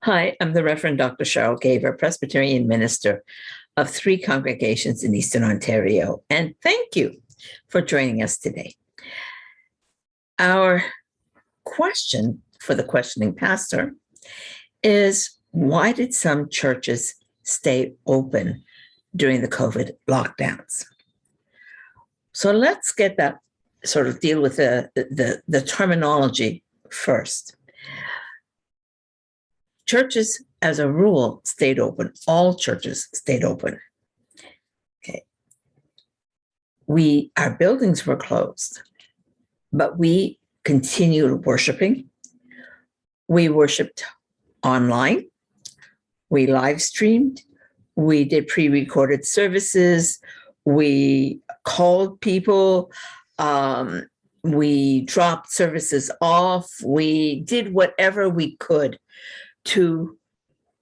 Hi, I'm the Reverend Dr. Cheryl Gaver, Presbyterian minister of 3 congregations in Eastern Ontario, and thank you for joining us today. Our question for the questioning pastor is, why did some churches stay open during the COVID lockdowns? So let's get that, sort of deal with the terminology first. Churches, as a rule, stayed open. All churches stayed open. Okay. Our buildings were closed, but we continued worshiping. We worshiped online. We live streamed. We did pre-recorded services. We called people. We dropped services off. We did whatever we could to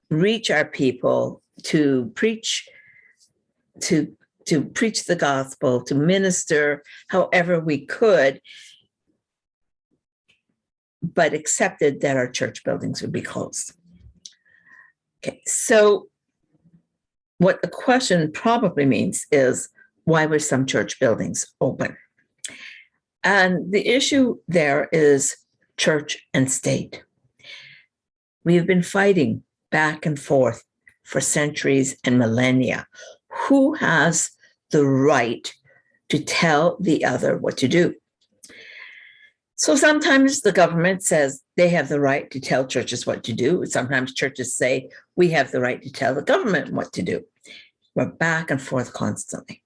reach our people, to preach the gospel, to minister however we could, but accepted that our church buildings would be closed. Okay, so what the question probably means is, why were some church buildings open? And the issue there is church and state. We have been fighting back and forth for centuries and millennia. Who has the right to tell the other what to do? So sometimes the government says they have the right to tell churches what to do. Sometimes churches say we have the right to tell the government what to do. We're back and forth constantly.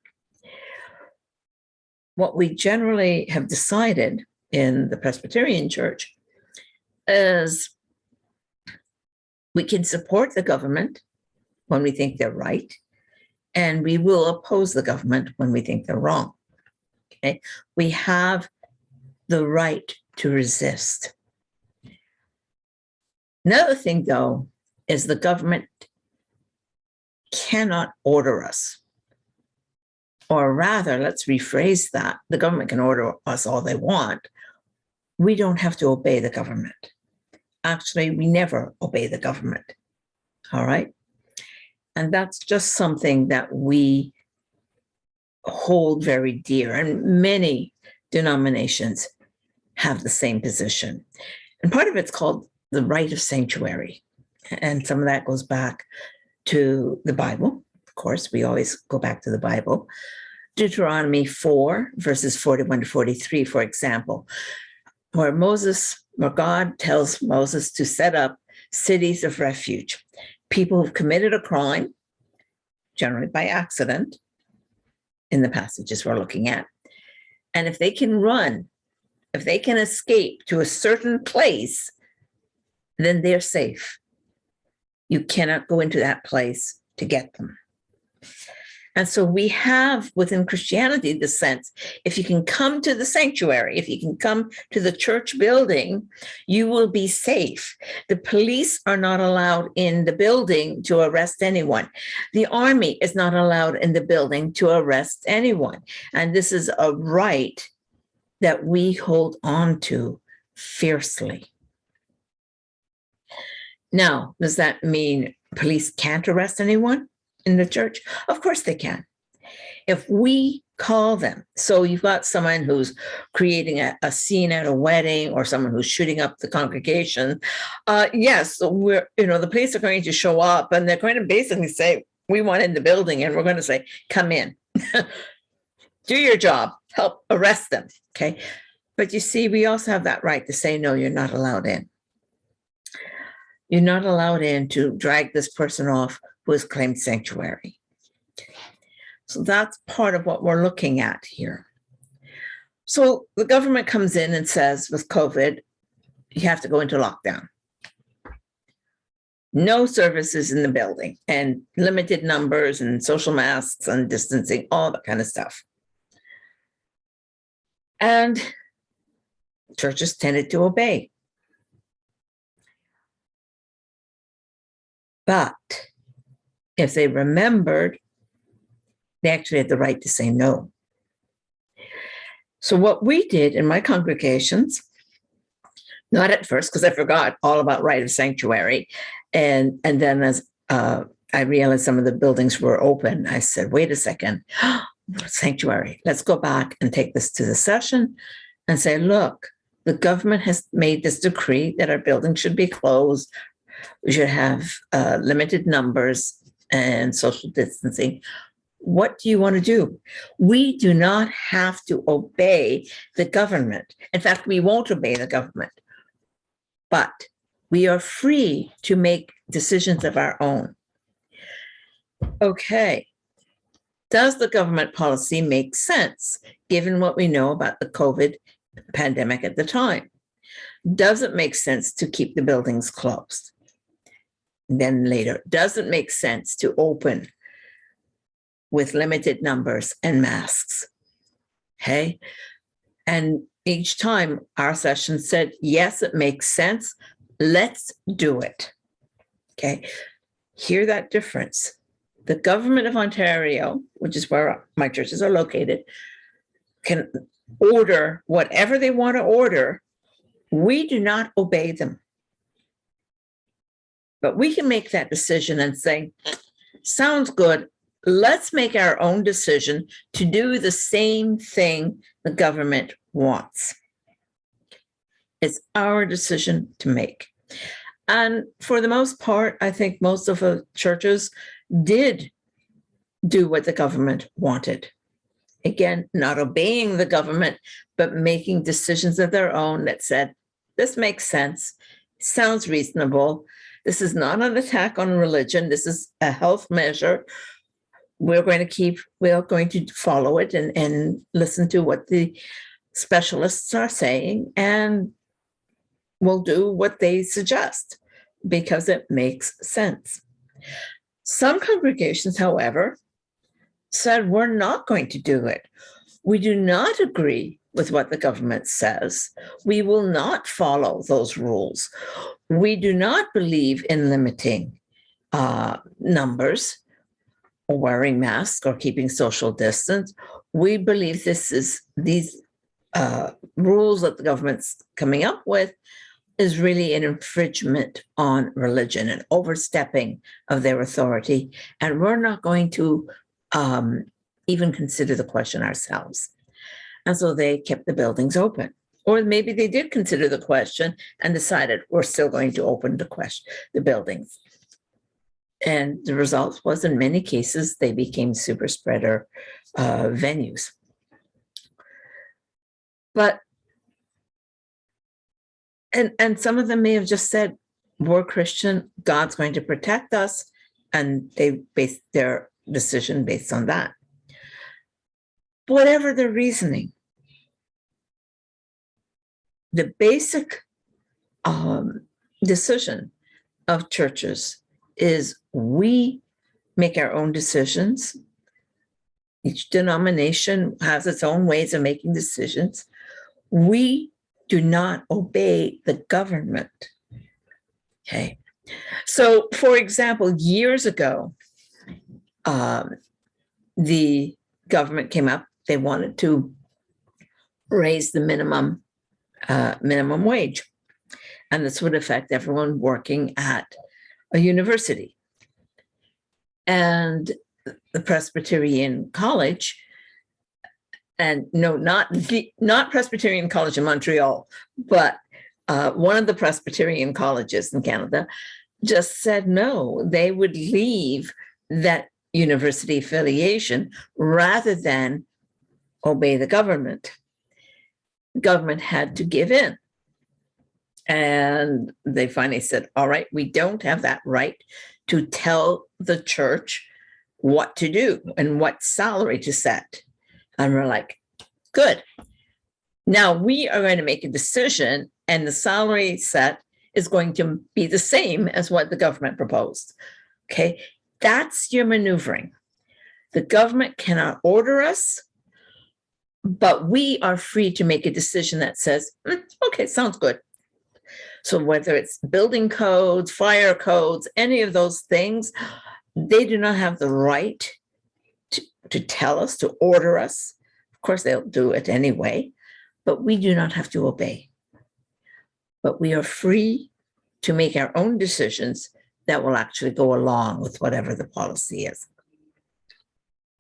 What we generally have decided in the Presbyterian Church is we can support the government when we think they're right, and we will oppose the government when we think they're wrong. Okay? We have the right to resist. Another thing, though, is the government cannot order us. Or rather, let's rephrase that. The government can order us all they want. We don't have to obey the government. Actually, we never obey the government. All right? And that's just something that we hold very dear. And many denominations have the same position. And part of it's called the right of sanctuary. And some of that goes back to the Bible. Of course, we always go back to the Bible. Deuteronomy 4, verses 41 to 43, for example, where God tells Moses to set up cities of refuge. People who've committed a crime, generally by accident, in the passages we're looking at. And if they can run, if they can escape to a certain place, then they're safe. You cannot go into that place to get them. And so we have within Christianity the sense, if you can come to the sanctuary, if you can come to the church building, you will be safe. The police are not allowed in the building to arrest anyone. The army is not allowed in the building to arrest anyone. And this is a right that we hold on to fiercely. Now, does that mean police can't arrest anyone in the church? Of course they can. If we call them, so you've got someone who's creating a scene at a wedding or someone who's shooting up the congregation, yes, the police are going to show up and they're going to basically say, we want in the building, and we're going to say, come in, do your job, help arrest them, okay? But you see, we also have that right to say, no, you're not allowed in. You're not allowed in to drag this person off who has claimed sanctuary. So that's part of what we're looking at here. So the government comes in and says, with COVID, you have to go into lockdown. No services in the building, and limited numbers and social masks and distancing, all that kind of stuff. And churches tended to obey. But if they remembered, they actually had the right to say no. So what we did in my congregations, not at first, because I forgot all about right of sanctuary, And then as I realized some of the buildings were open, I said, wait a second, sanctuary, let's go back and take this to the session and say, look, the government has made this decree that our buildings should be closed. We should have limited numbers and social distancing. What do you want to do? We do not have to obey the government. In fact, we won't obey the government, but we are free to make decisions of our own. Okay. Does the government policy make sense given what we know about the COVID pandemic at the time? Does it make sense to keep the buildings closed? Then later, does it make sense to open with limited numbers and masks? Okay. And each time our session said, yes, it makes sense. Let's do it. Okay. Hear that difference. The government of Ontario, which is where my churches are located, can order whatever they want to order. We do not obey them. But we can make that decision and say, sounds good. Let's make our own decision to do the same thing the government wants. It's our decision to make. And for the most part, I think most of the churches did do what the government wanted. Again, not obeying the government, but making decisions of their own that said, this makes sense, sounds reasonable. This is not an attack on religion. This is a health measure. We're going to follow it and listen to what the specialists are saying, and we'll do what they suggest because it makes sense. Some congregations, however, said we're not going to do it. We do not agree with what the government says. We will not follow those rules. We do not believe in limiting numbers or wearing masks or keeping social distance. We believe these rules that the government's coming up with is really an infringement on religion and overstepping of their authority. And we're not going to even consider the question ourselves. And so they kept the buildings open. Or maybe they did consider the question and decided we're still going to open the buildings. And the result was, in many cases, they became super spreader venues. But, and some of them may have just said, we're Christian, God's going to protect us, and they based their decision based on that. Whatever the reasoning, the basic decision of churches is we make our own decisions. Each denomination has its own ways of making decisions. We do not obey the government. Okay. So, for example, years ago, the government came up, they wanted to raise the minimum wage. And this would affect everyone working at a university. And the Presbyterian College, and no, not Presbyterian College in Montreal, but one of the Presbyterian colleges in Canada just said no, they would leave that university affiliation rather than obey the government. The government had to give in. And they finally said, all right, we don't have that right to tell the church what to do and what salary to set. And we're like, good. Now we are going to make a decision, and the salary set is going to be the same as what the government proposed. Okay, that's your maneuvering. The government cannot order us, but we are free to make a decision that says, okay, sounds good. So whether it's building codes, fire codes, any of those things, they do not have the right to tell us, to order us. Of course, they'll do it anyway, but we do not have to obey. But we are free to make our own decisions that will actually go along with whatever the policy is.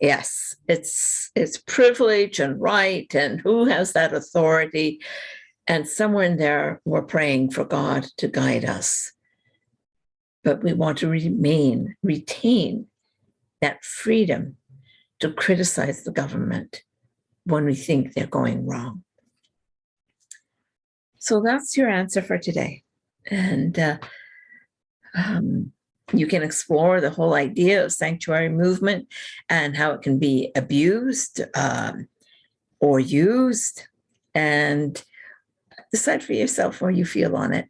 Yes, it's privilege and right, and who has that authority? And somewhere in there, we're praying for God to guide us. But we want to retain that freedom to criticize the government when we think they're going wrong. So that's your answer for today. And you can explore the whole idea of sanctuary movement and how it can be abused or used, and decide for yourself where you feel on it.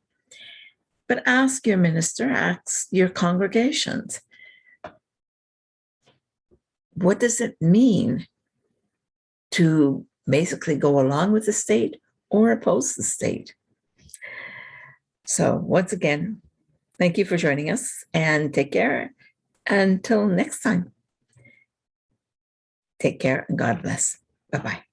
But ask your minister, ask your congregations, what does it mean to basically go along with the state or oppose the state? So once again, thank you for joining us, and take care until next time. Take care and God bless. Bye-bye.